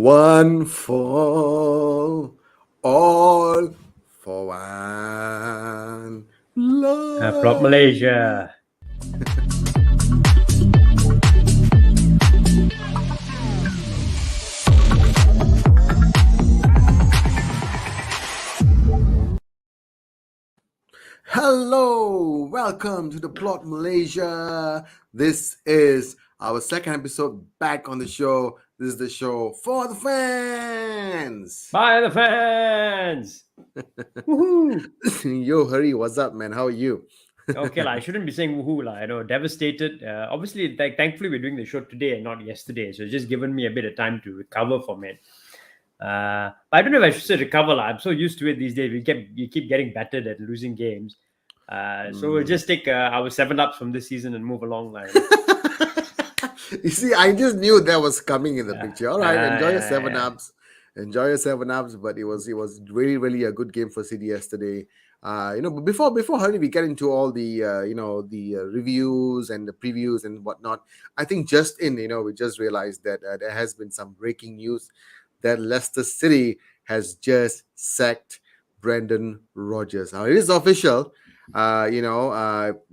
One for all, for one Prop love. Malaysia. Hello, welcome to the Plot Malaysia. This is our second episode back on the show. This is the show for the fans. By the fans. Woohoo. Yo, Hari, what's up, man? How are you? Okay, I shouldn't be saying woohoo. I know, devastated. Obviously, thankfully, we're doing the show today and not yesterday. So it's just given me a bit of time to recover from it. But I don't know if I should say recover. I'm so used to it these days. We keep getting battered at losing games. So we'll just take our 7-ups from this season and move along. You see, I just knew that was coming in the picture. All right, enjoy your 7-ups. Enjoy your 7-ups, but it was really a good game for City yesterday. But before Hari, we get into all the reviews and the previews and whatnot. I think we just realized that there has been some breaking news that Leicester City has just sacked Brendan Rodgers. Now it is official.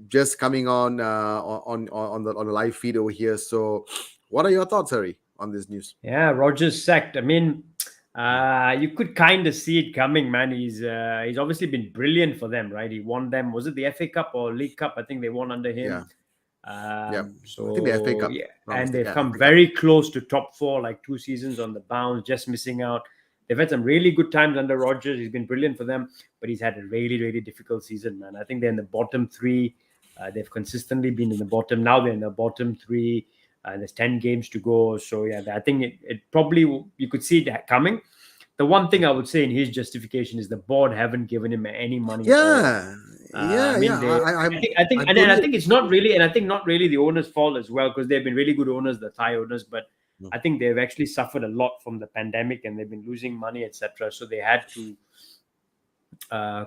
Just coming on the live feed over here. So, what are your thoughts, Harry, on this news? Yeah, Rodgers sacked. I mean, you could kind of see it coming, man. He's obviously been brilliant for them, right? He won them. Was it the FA Cup or League Cup? I think they won under him. Yeah. So I think the FA Cup. yeah, and they've come very close to top 4, like 2 seasons on the bounce, just missing out. They've had some really good times under Rodgers. He's been brilliant for them, but he's had a really, really difficult season, man. I think they're in the bottom 3. They've consistently been in the bottom. Now they're in the bottom 3. There's 10 games to go. So, yeah, I think it probably, you could see it coming. The one thing I would say in his justification is the board haven't given him any money. Yeah. I think it's not really, and I think not really the owner's fault as well, because they've been really good owners, the Thai owners, but I think they've actually suffered a lot from the pandemic and they've been losing money, etc. So they had to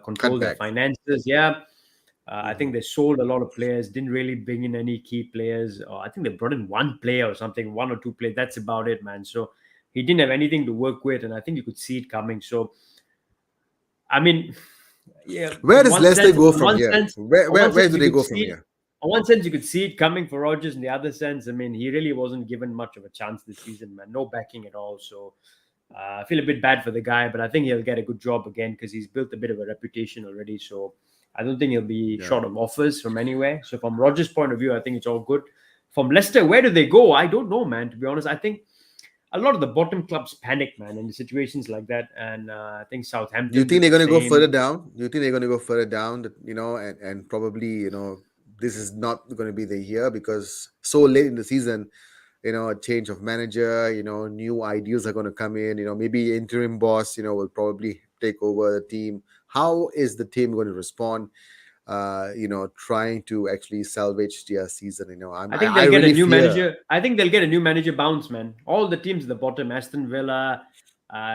control their finances. Yeah. I think they sold a lot of players, didn't really bring in any key players. I think they brought in 1 player or something, 1 or 2 players. That's about it, man. So he didn't have anything to work with, and I think you could see it coming. So, I mean, yeah. Where does Leicester go from here? Where do they go from here? In one sense, you could see it coming for Rodgers. In the other sense, I mean, he really wasn't given much of a chance this season, man. No backing at all. So I feel a bit bad for the guy, but I think he'll get a good job again because he's built a bit of a reputation already. So I don't think he'll be short of offers from anywhere. So from Rodgers' point of view, I think it's all good. From Leicester, where do they go? I don't know, man. To be honest, I think a lot of the bottom clubs panic, man, in situations like that. And I think Southampton. Do you think they're going to go further down? Do you think they're going to go further down? And probably, this is not going to be the year because so late in the season, a change of manager, new ideas are going to come in. Maybe interim boss, will probably take over the team. How is the team going to respond? Trying to actually salvage their season. I think they'll get a new manager. I think they'll get a new manager bounce, man. All the teams at the bottom, Aston Villa,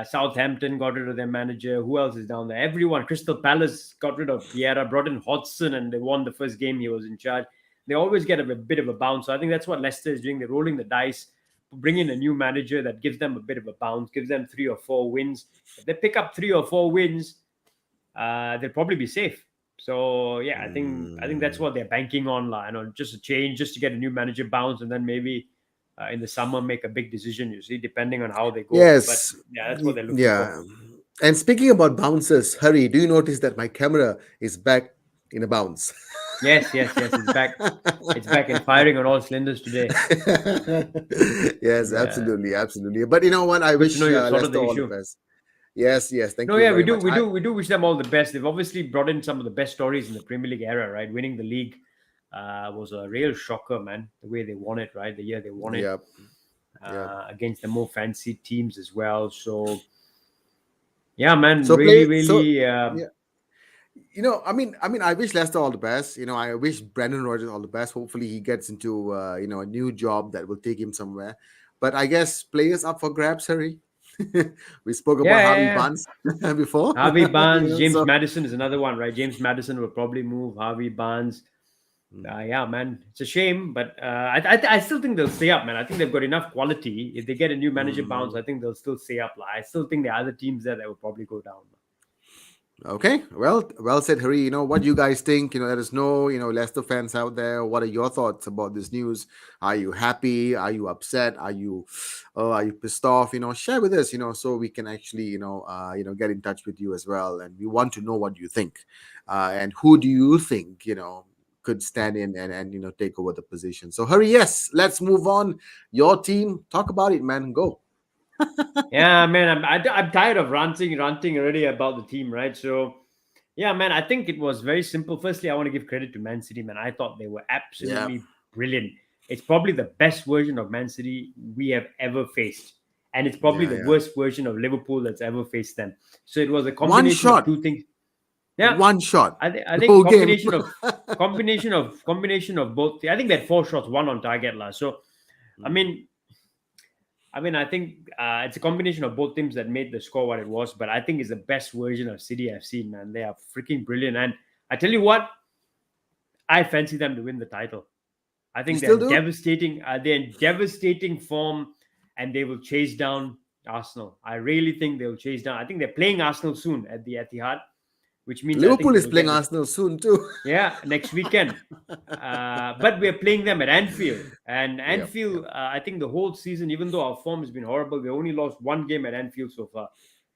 Southampton got rid of their manager. Who else is down there? Everyone. Crystal Palace got rid of Vieira, brought in Hodgson, and they won the first game he was in charge. They always get a bit of a bounce. So I think that's what Leicester is doing. They're rolling the dice, bringing a new manager that gives them a bit of a bounce, gives them 3 or 4 wins. If they pick up 3 or 4 wins, they'll probably be safe. So yeah, I think that's what they're banking on, just a change, just to get a new manager bounce, and then maybe in the summer make a big decision. You see, depending on how they go. Yes, but yeah, that's what they're looking for. And speaking about bounces, Hari, do you notice that my camera is back in a bounce? Yes, it's back. It's back and firing on all cylinders today. Yes, absolutely. But you know what? I wish Leicester all the best. Yes. Thank you. We do wish them all the best. They've obviously brought in some of the best stories in the Premier League era, right? Winning the league was a real shocker, man. The way they won it, right? The year they won it against the more fancy teams as well. So, yeah, man. I wish Leicester all the best. I wish Brendan Rodgers all the best. Hopefully, he gets into a new job that will take him somewhere. But I guess players up for grabs, Harry. We spoke about Harvey Barnes before. Harvey Barnes, James Maddison is another one, right? James Maddison will probably move. Harvey Barnes. Yeah, man, it's a shame, but I still think they'll stay up, man. I think they've got enough quality. If they get a new manager bounce, Mm. I think they'll still stay up. I still think there are other teams there that will probably go down. Okay, well said, Hari. What you guys think? Let us know. Leicester fans out there, what are your thoughts about this news? Are you happy? Are you upset? Are you pissed off? Share with us. So we can actually, get in touch with you as well, and we want to know what you think, and who do you think, could stand in and take over the position. So, Hari, yes, let's move on. Your team, talk about it, man. Go. Yeah, man, I'm tired of ranting already about the team, right? So, yeah, man, I think it was very simple. Firstly, I want to give credit to Man City, man. I thought they were Yeah, absolutely brilliant. It's probably the best version of Man City we have ever faced, and it's probably yeah, the yeah. worst version of Liverpool that's ever faced them. So it was a One combination of shot, two things. Yeah, one shot, I the think whole game. combination of both. I think they had four shots, one on target last. So I Mm. mean, I think it's a combination of both teams that made the score what it was. But I think it's the best version of City I've seen, man. They are freaking brilliant. And I tell you what, I fancy them to win the title. I You think still do? they're in devastating form, and they will chase down Arsenal. I really think they'll chase down. I think they're playing Arsenal soon at the Etihad, which means I Liverpool think is they'll playing get the Arsenal soon too. next weekend. But we're playing them at Anfield. And Yep, Anfield, yep. I think the whole season, even though our form has been horrible, we only lost one game at Anfield so far.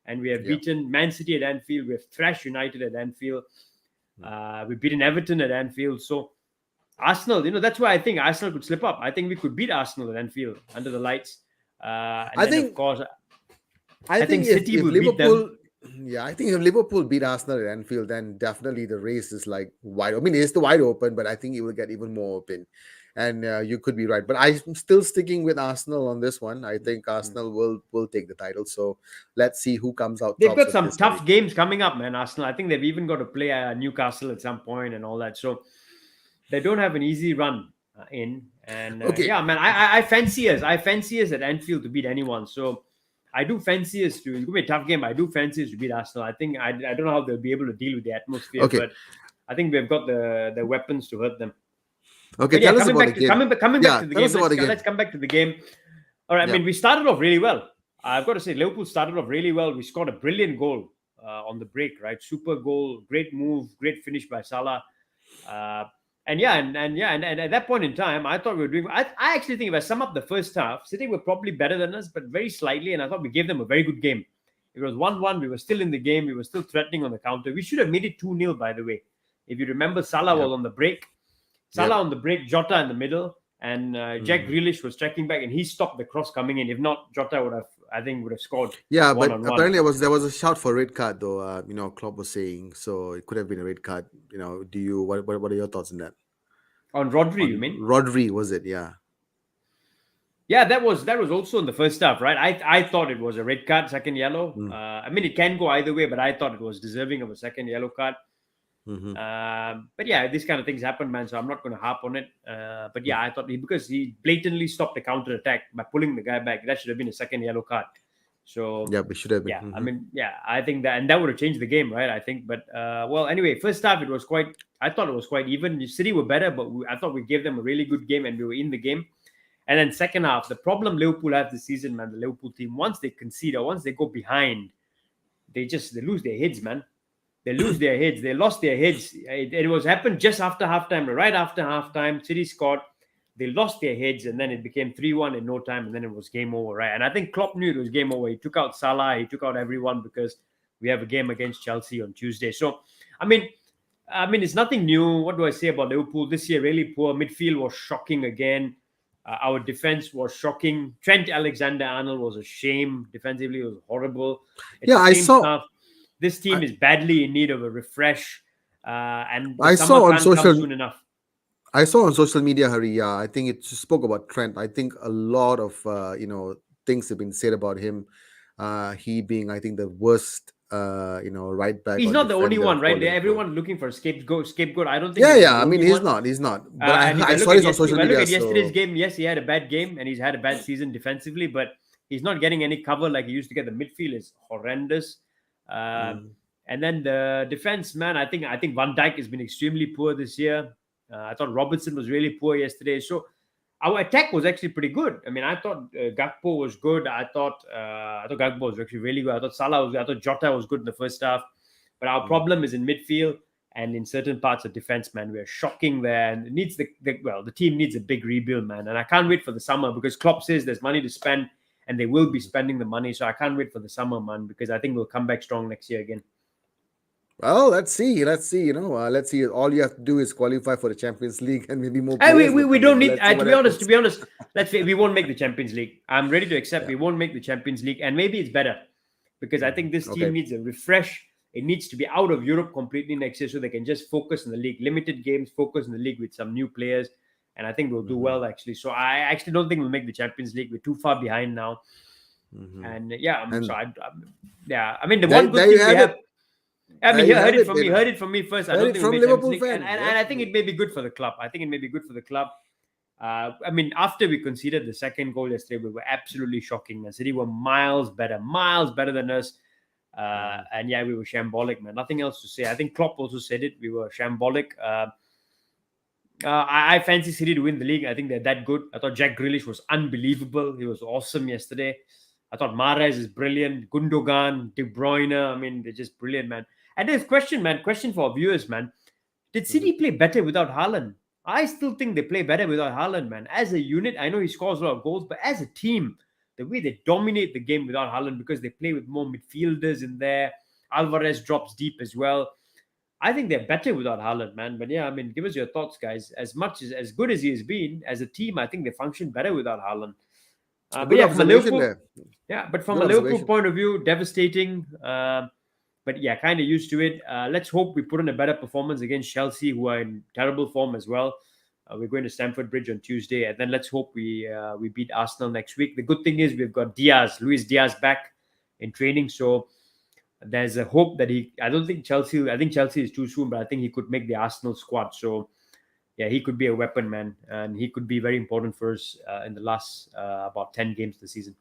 And we have Yep. beaten Man City at Anfield. We have thrashed United at Anfield. We've beaten Everton at Anfield. So Arsenal, that's why I think Arsenal could slip up. I think we could beat Arsenal at Anfield under the lights. And I then, of think course, I I think think if City if will beat them. Liverpool, yeah, I think if Liverpool beat Arsenal at Anfield, then definitely the race is like wide. I mean, it's the wide open, but I think it will get even more open. And you could be right, but I'm still sticking with Arsenal on this one. I think Arsenal will take the title. So let's see who comes out They've tops got of some this, Hari. tough games coming up, man. Arsenal. I think they've even got to play Newcastle at some point and all that. So they don't have an easy run in. And Okay, yeah, man, I fancy us. I fancy us at Anfield to beat anyone. So I do fancy us to. It's gonna be a tough game. I do fancy us to beat Arsenal. I think I don't know how they'll be able to deal with the atmosphere, okay, but I think we've got the weapons to hurt them. okay. But yeah, Tell us coming about the back to game. coming back Yeah, to the tell game. us about the Let's game. come back to the game. All right. I Yeah. mean, we started off really well. I've got to say, Liverpool started off really well. We scored a brilliant goal on the break, right? Super goal, great move, great finish by Salah. Uh, and at that point in time, I thought we were doing. I actually think if I sum up the first half, City were probably better than us, but very slightly. And I thought we gave them a very good game. It was 1-1. We were still in the game. We were still threatening on the counter. We should have made it 2-0, by the way. If you remember, Salah Yep. was on the break. Salah Yep. on the break, Jota in the middle, and Jack Mhm. Grealish was tracking back, and he stopped the cross coming in. If not, Jota would have scored Yeah, one but on one apparently there was a shout for red card though. Klopp was saying so it could have been a red card. Do you what are your thoughts on that? on Rodri. You On mean? Rodri, was it? Yeah. Yeah, that was also in the first half, right? I thought it was a red card, second yellow. Mm. I mean, it can go either way, but I thought it was deserving of a second yellow card. Mm-hmm. But yeah, these kind of things happen, man. So I'm not going to harp on it. But yeah, I thought because he blatantly stopped the counter attack by pulling the guy back, that should have been a second yellow card. So Yeah, it should have been. yeah, I Mm-hmm. mean, yeah, I think that would have changed the game, right? I think, but well, anyway, first half it was quite. I thought it was quite even. City were better, but I thought we gave them a really good game and we were in the game. And then second half, the problem Liverpool have this season, man, the Liverpool team, once they concede or once they go behind, they lose their heads, man. They lose their heads. They lost their heads. It was happened just after halftime, right after halftime. City scored. They lost their heads, and then it became 3-1 in no time, and then it was game over, right? And I think Klopp knew it was game over. He took out Salah. He took out everyone because we have a game against Chelsea on Tuesday. So, I mean, it's nothing new. What do I say about Liverpool this year? Really poor. Midfield was shocking again. Our defense was shocking. Trent Alexander-Arnold was a shame. Defensively, it was horrible. It's Yeah, the I same saw. stuff. This I, team is badly in need of a refresh, and the I summer saw on can't come social. soon enough. I saw on social media, Hari. Yeah, I think it spoke about Trent. I think a lot of things have been said about him. He being, I think, the worst right back He's or not the only defender one, for right? Liverpool. Everyone looking for a scapegoat. Scapegoat. I don't think Yeah, he's the yeah. I mean, only he's one. not. He's not. But I And if I I look saw at this on social media. yesterday's So game, yes, he had a bad game and he's had a bad season defensively, but he's not getting any cover like he used to get. The midfield is horrendous. Um, mm, and then the defense, man, I think Van Dijk has been extremely poor this year. I thought Robertson was really poor yesterday. So our attack was actually pretty good. I mean, I thought Gakpo was good. I thought Gakpo was actually really good. I thought Salah was good. I thought Jota was good in the first half. But our problem is in midfield and in certain parts of defense, man. We're shocking there, and it needs the team needs a big rebuild, man. And I can't wait for the summer because Klopp says there's money to spend, and they will be spending the money. So I can't wait for the summer, man, because I think we'll come back strong next year again. Well, let's see. Let's see. Let's see. All you have to do is qualify for the Champions League, and maybe more Hey, players. we don't need. Let's see To what be honest, happens. we won't make the Champions League. I'm ready to accept we won't make the Champions League, and maybe it's better because I think this team Okay. needs a refresh. It needs to be out of Europe completely next year so they can just focus on the league, limited games, focus on the league with some new players, and I think we'll do well actually. So I actually don't think we'll make the Champions League. We're too far behind now, and And yeah. I mean, the there, one good there you thing we have have. it. I mean, There you you have heard it it. from me. Heard it from me first. I Heard don't it think we'll from make Champions Liverpool League, fan. and I think it may be good for the club. I think it may be good for the club. I mean, after we conceded the second goal yesterday, we were absolutely shocking. Man, City were miles better than us. And yeah, we were shambolic, man. Nothing else to say. I think Klopp also said it. We were shambolic. I fancy City to win the league. I think they're that good. I thought Jack Grealish was unbelievable. He was awesome yesterday. I thought Mahrez is brilliant. Gundogan, De Bruyne. I mean, they're just brilliant, man. And there's question for our viewers, man. Did City play better without Haaland? I still think they play better without Haaland, man. As a unit, I know he scores a lot of goals, but as a team, the way they dominate the game without Haaland because they play with more midfielders in there. Alvarez drops deep as well. I think they're better without Haaland, man. But yeah, I mean, give us your thoughts, guys. As good as he has been as a team, I think they function better without Haaland. But Good yeah, from a observation Liverpool, there. yeah, but from Good a Liverpool observation. point of view, devastating. But yeah, kind of used to it. Let's hope we put in a better performance against Chelsea, who are in terrible form as well. We're going to Stamford Bridge on Tuesday, and then let's hope we beat Arsenal next week. The good thing is we've got Luis Diaz back in training, so there's a hope that he. I don't think Chelsea. I think Chelsea is too soon, but I think he could make the Arsenal squad. So yeah, he could be a weapon, man, and he could be very important for us in the last about 10 games this season.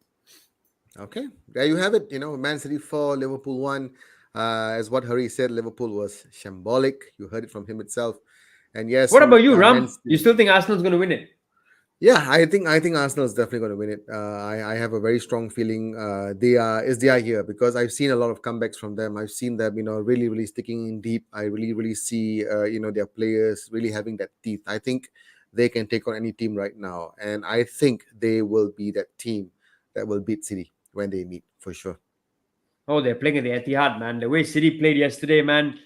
Okay, there you have it. Man City 4, Liverpool 1. As what Hari said, Liverpool was shambolic. You heard it from him itself. And yes, What about you, Man Ram? You City. still think Arsenal's going to win it? Yeah, I think Arsenal is definitely going to win it. I have a very strong feeling they are here because I've seen a lot of comebacks from them. I've seen them, really, really sticking in deep. I really, really see, their players really having that teeth. I think they can take on any team right now, and I think they will be that team that will beat City when they meet for sure. Oh, they're playing at the Etihad, man. The way City played yesterday, man.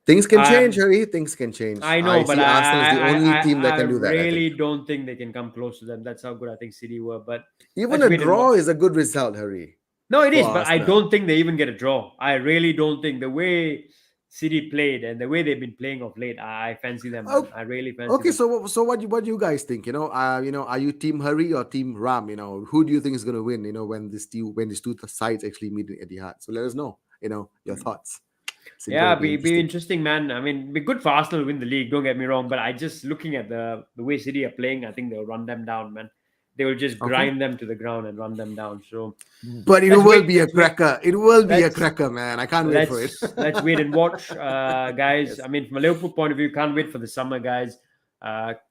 Things can change, Um, Harry. Things can change. I I know, but see Arsenal is the only team that I can do that. I think really don't think they can come close to them. That's how good I think City were. But even let's a wait and draw watch. is a good result, Harry, No, it for is, but I Arsenal. don't think they even get a draw. I really don't think the way City played and the way they've been playing of late, I fancy them, man. I really fancy Okay, them. so what do you guys think? Are you team Hurry or team Ram? Who do you think is going to win? When these two sides actually meet in Etihad. So let us know. Your thoughts. It's going Yeah, to be be interesting. interesting, man. I mean, be good for Arsenal to win the league. Don't get me wrong, but I just looking at the way City are playing, I think they'll run them down, man. They will just Okay, grind them to the ground and run them down. So but it let's will wait. be a cracker. It will be a Let's cracker, man. I can't wait for it. let's wait and watch, guys. Yes. I mean, from a Liverpool point of view, can't wait for the summer, guys.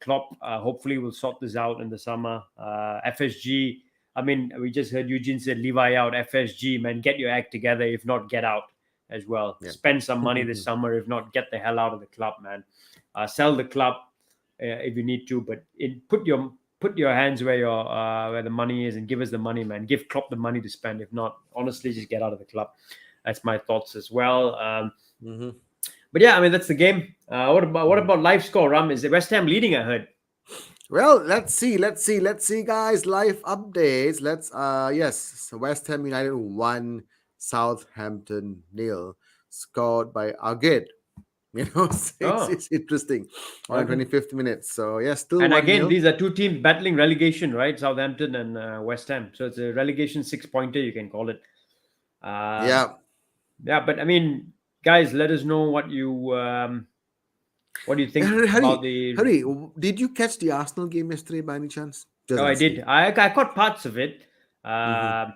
Klopp hopefully will sort this out in the summer. FSG. I mean, we just heard Eugene said Levi out. FSG, man, get your act together. If not, get out as well. Yeah. Spend some money this summer. If not, get the hell out of the club, man. Sell the club if you need to, but put your hands where the money is and give us the money, man. Give Klopp the money to spend. If not, honestly, just get out of the club. That's my thoughts as well. Mhm. But yeah, I mean that's the game. What about live score? Ram, is it West Ham leading? I heard. Well, let's see, guys. Live updates. Yes, so West Ham United 1, Southampton 0, scored by Aged. Oh, It's interesting on the okay. 25th minute. So yeah, still And again, 1-0. these are two teams battling relegation, right? Southampton and West Ham. So it's a relegation 6-pointer, you can call it. Um, Yeah, yeah, but I mean, guys, let us know what do you think about Hurry, the. hurry. Did you catch the Arsenal game yesterday by any chance? Just Oh, I did. asking. I caught parts of it. Hmm.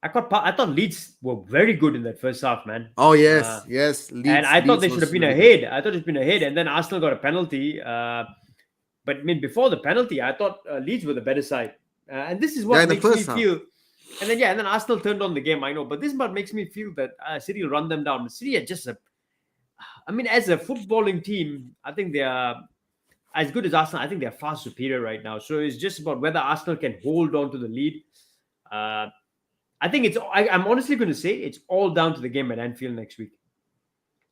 I thought Leeds were very good in that first half, man. Oh Uh, yes, and I thought Leeds they should have was been really good. ahead. I thought it should have been ahead, and then Arsenal got a penalty. But I mean, before the penalty, I thought Leeds were the better side, and this is Yeah, what in the makes me first half. feel. And then Arsenal turned on the game. I know, but this is what makes me feel that City will run them down. City are just I mean, as a footballing team, I think they are as good as Arsenal. I think they're far superior right now. So it's just about whether Arsenal can hold on to the lead. Uh, I think I'm honestly going to say it's all down to the game at Anfield next week.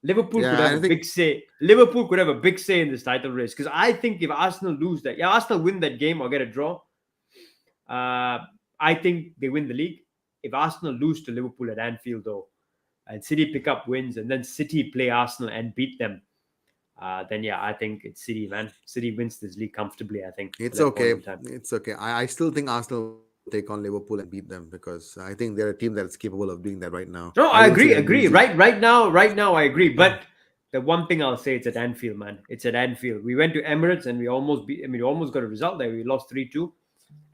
Liverpool could Yeah, have I a think big say. Liverpool could have a big say in this title race because I think if Arsenal lose that, yeah, Arsenal win that game or get a draw, uh, I think they win the league. If Arsenal lose to Liverpool at Anfield, though, and City pick up wins, and then City play Arsenal and beat them, then yeah, I think it's City, man. City wins this league comfortably, I think, at it's that point okay. in time. It's okay. I still think Arsenal will take on Liverpool and beat them because I think they're a team that's capable of doing that right now. I No, don't I see them agree. losing. Right now, I agree. But the one thing I'll say, it's at Anfield, man. It's at Anfield. We went to Emirates and we almost beat. I mean, we almost got a result there. We lost 3-2.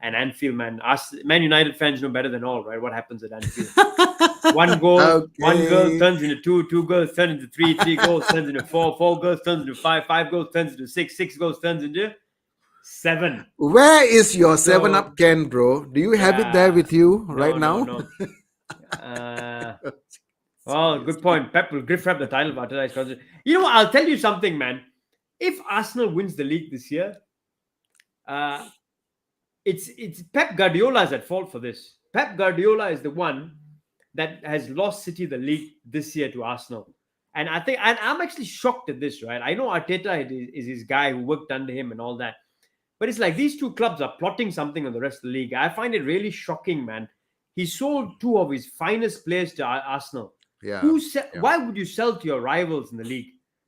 And Anfield, man, us Man United fans know better than all, right? What happens at Anfield? One goal, one goal Okay. turns into two, two goals turn into three, three goals turns into four, four goals turns into five, five goals turns into six, six goals turns into seven. Where is your Seven So Up can, bro? Do you have it there yeah, with you right no, no, now? no. Uh, well, good Seriously. point. Pep will grab the title after that. You know what? I'll tell you something, man. If Arsenal wins the league this year, uh, it's Pep Guardiola's at fault for this. Pep Guardiola is the one that has lost City the league this year to Arsenal. And I think, and I'm actually shocked at this, right? I know Arteta is his guy who worked under him and all that. But it's like these two clubs are plotting something on the rest of the league. I find it really shocking, man. He sold two of his finest players to Arsenal. Yeah, yeah. Why would you sell to your rivals in the league?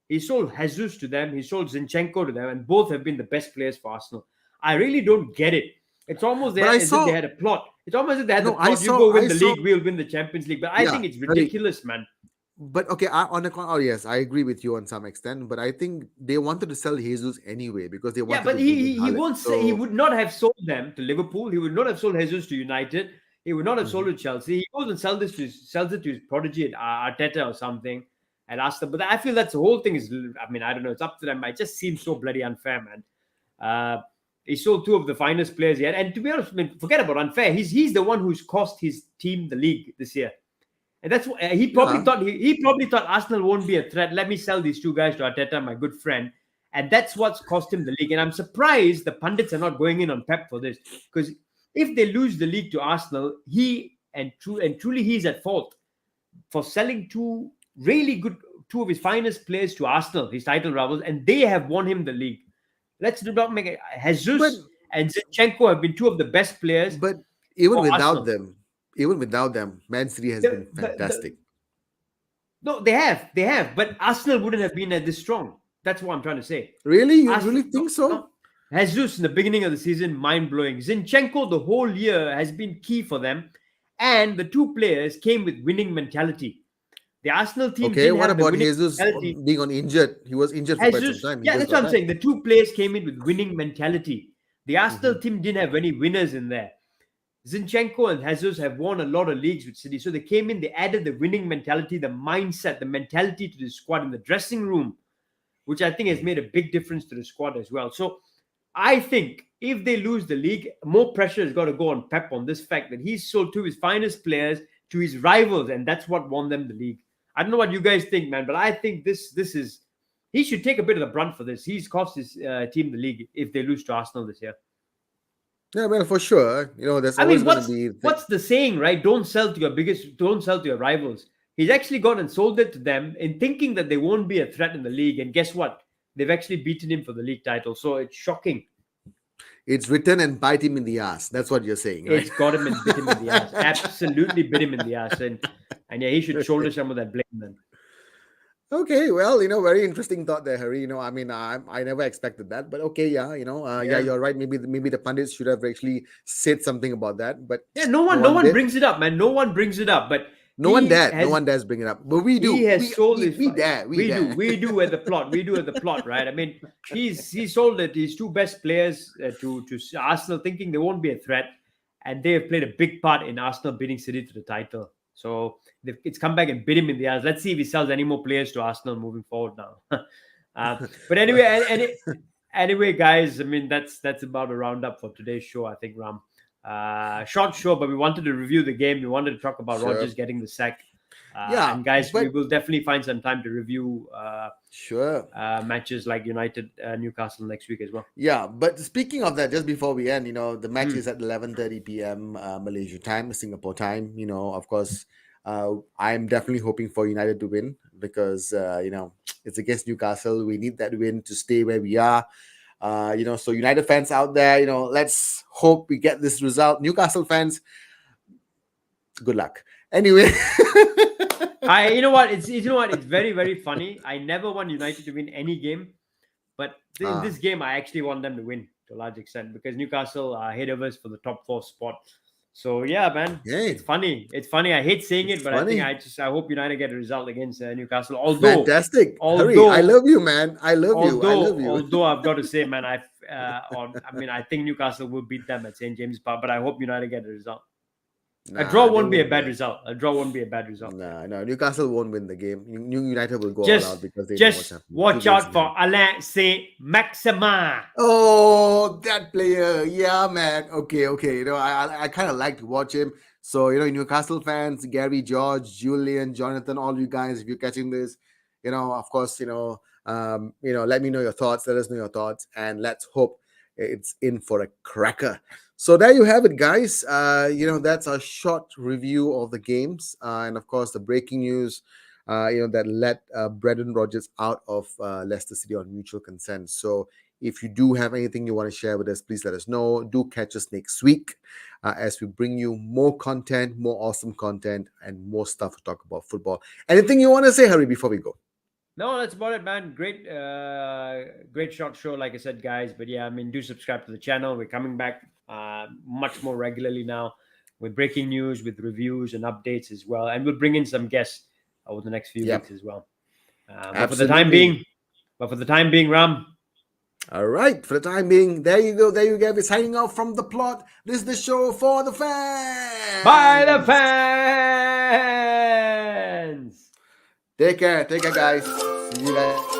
He sold Jesus to them. He sold Zinchenko to them, and both have been the best players for Arsenal. I really don't get it. It's almost But I as if they saw had a plot. It's almost as if they had the no, I plot. You saw go win I the saw league, we'll win the Champions League. But I yeah, think it's sorry. ridiculous, man. But okay, oh yes, I agree with you on some extent. But I think they wanted to sell Jesus anyway because they Yeah, wanted but to bring in he Haaland. won't say he So would not have sold them to Liverpool. He would not have sold Jesus to United. He would not have sold mhm. to Chelsea. He goes and sells it to his prodigy at Arteta or something and ask them. But I feel that's the whole thing is. I mean, I don't know. It's up to them. It just seems so bloody unfair, man. He sold two of the finest players he had, and to be honest, I mean, forget about unfair. He's the one who's cost his team the league this year. And that's what he probably Yeah, thought. He probably thought Arsenal won't be a threat. Let me sell these two guys to Arteta, my good friend, and that's what's cost him the league. And I'm surprised the pundits are not going in on Pep for this because if they lose the league to Arsenal, truly he's at fault for selling two of his finest players to Arsenal, his title rivals, and they have won him the league. Let's do not make it. but Jesus and Zinchenko have been two of the best players but even for without Arsenal. them, even without them, Man City has been fantastic. No, they have, but Arsenal wouldn't have been this strong. That's what I'm trying to say. Really, you really Arsenal, no, think so? no. Jesus in the beginning of the season, mind blowing. Zinchenko the whole year has been key for them, and the two players came with winning mentality. The Arsenal team Okay, didn't what have the about winning Jesus mentality. being on injured? He was injured for quite some Jesus, time. He yeah, just that's what got I'm back. saying. The two players came in with winning mentality. The Arsenal Hmm. team didn't have any winners in there. Zinchenko and Jesus have won a lot of leagues with City. So they came in, they added the winning mentality, the mindset, the mentality to the squad in the dressing room, which I think has made a big difference to the squad as well. So I think if they lose the league, more pressure has got to go on Pep on this fact that he's sold two of his finest players to his rivals, and that's what won them the league. I don't know what you guys think, man, but I think this is he should take a bit of the brunt for this. He's cost his team the league if they lose to Arsenal this year. Yeah, well, for sure. There's I always mean, going to be. what's the saying, right? Don't sell to your rivals. He's actually gone and sold it to them in thinking that they won't be a threat in the league. And guess what? They've actually beaten him for the league title. So it's shocking. It's written and bite him in the ass. That's what you're saying, right? It's got him and bit him in the ass. Absolutely bit him in the ass. And yeah, he should shoulder some of that blame then. Okay, well, very interesting thought there, Harry. I mean, I never expected that, but okay, yeah, yeah, Yeah. you're right. Maybe the pundits should have actually said something about that, but Yeah, no no one no one one did. brings it up, man. No one brings it up. But No one dares bring it up, but we he do. has We sold we his we dare. We dare. we do at the plot. We do at the plot, right? I mean, he sold it his two best players to Arsenal, thinking they won't be a threat, and they have played a big part in Arsenal beating City to the title. So it's come back and bit him in the eyes. Let's see if he sells any more players to Arsenal moving forward now. But anyway, guys, I mean that's about a roundup for today's show. I think, Ram. Short show, but we wanted to review the game. We wanted to talk about Rodgers getting the sack. And guys, we will definitely find some time to review matches like United Newcastle next week as well. Yeah, but speaking of that, just before we end, the match is at 11:30 p.m. Malaysia time, Singapore time. Of course, I'm definitely hoping for United to win because it's against Newcastle. We need that win to stay where we are. So United fans out there, let's hope we get this result. Newcastle fans, good luck. Anyway. You know what? It's very, very funny. I never want United to win any game, but in this game, I actually want them to win to a large extent because Newcastle are ahead of us for the top 4 spot. So yeah, man, it's funny. It's funny. I hate saying it, but funny. I hope United get a result against Newcastle. Although fantastic, Harry, I love you, man. I love you. Although I've got to say, man, I think Newcastle will beat them at St. James Park, but I hope United get a result. A draw won't be a bad result. No, Newcastle won't win the game. United will go all out because they know what's happening. Watch out for Alain Saint-Maximin. Oh, that player. Yeah, man. Okay. I kind of like to watch him. So, Newcastle fans, Gary, George, Julian, Jonathan, all you guys, if you're catching this, of course, let me know your thoughts. Let us know your thoughts. And let's hope it's in for a cracker. So there you have it, guys. That's a short review of the games. And of course, the breaking news, that let Brendan Rodgers out of Leicester City on mutual consent. So if you do have anything you want to share with us, please let us know. Do catch us next week as we bring you more content, more awesome content, and more stuff to talk about football. Anything you want to say, Harry, before we go? No, that's about it, man. Great short show, like I said, guys. But yeah, do subscribe to the channel. We're coming back much more regularly now with breaking news, with reviews and updates as well. And we'll bring in some guests over the next few weeks as well. But for the time being, Ram. All right. For the time being, there you go. There you go. We're signing off from the plot. This is the show for the fans. By the fans. Take care, guys. See you guys.